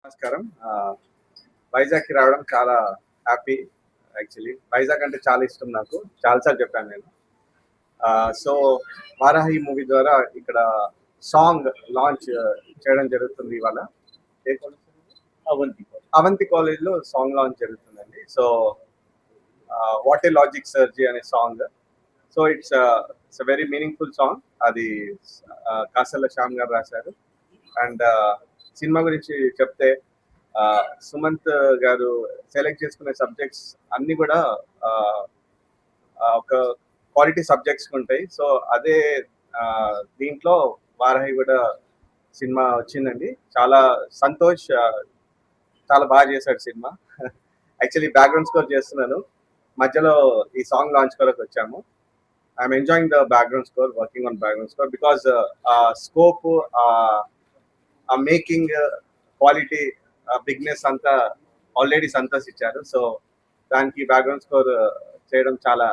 నమస్కారం. వైజాగ్‌కి రావడం చాలా హ్యాపీ. యాక్చువల్లీ వైజాగ్ అంటే చాలా ఇష్టం నాకు. చాలా సార్లు చెప్పాను నేను. సో 'వారాహి' మూవీ ద్వారా ఇక్కడ సాంగ్ లాంచ్ చేయడం జరుగుతుంది ఇవాళ. ఏ కాలేజ్? అవంతి. అవంతి కాలేజ్‌లో సాంగ్ లాంచ్ జరుగుతుందండి. సో 'వాట్ ఏ లాజిక్ సర్జీ' అనే song. So it's very meaningful song. అది కాసర్ల శ్యామ్ గారు రాశారు. అండ్ సినిమా గురించి చెప్తే సుమంత్ గారు సెలెక్ట్ చేసుకునే సబ్జెక్ట్స్ అన్ని కూడా ఒక క్వాలిటీ సబ్జెక్ట్స్ ఉంటాయి. సో అదే దీంట్లో వారాహి కూడా సినిమా వచ్చిందండి. చాలా సంతోష్ చాలా బాగా చేశాడు సినిమా. యాక్చువల్లీ బ్యాక్గ్రౌండ్ స్కోర్ చేస్తున్నాను. మధ్యలో ఈ సాంగ్ లాంచ్ కొరకు వచ్చాము. I'm enjoying the background score, working on background score because scope, ఆ మేకింగ్ క్వాలిటీ, బిగ్నెస్ అంతా ఆల్రెడీ సంతోష్ ఇచ్చారు. సో దానికి బ్యాక్గ్రౌండ్ స్కోర్ చేయడం చాలా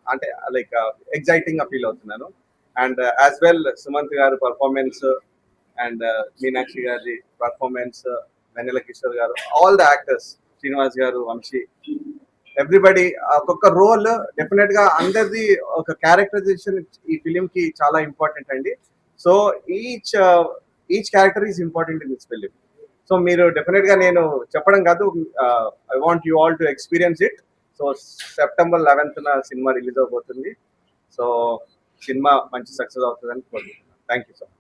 అంటే లైక్ ఎగ్జైటింగ్ గా ఫీల్ అవుతున్నాను. అండ్ యాజ్ వెల్ సుమంత్ గారు పర్ఫార్మెన్స్ అండ్ మీనాక్షి గారి పర్ఫార్మెన్స్, వెన్నెల కిషోర్ గారు, ఆల్ ద యాక్టర్స్, శ్రీనివాస్ గారు, వంశీ, ఎవ్రీబడి ఒక్కొక్క రోల్ డెఫినెట్ గా అందరిది ఒక క్యారెక్టరైజేషన్ ఈ ఫిలిం కి చాలా ఇంపార్టెంట్ అండి. So each character is important in this film. So మీరు డెఫినెట్ గా నేను చెప్పడం కాదు, I want you all to experience it. So September 11th సినిమా రిలీజ్ అవబోతుంది. సో సినిమా మంచి సక్సెస్ అవుతుందని కోరుకుంటున్నాను. Thank you so much.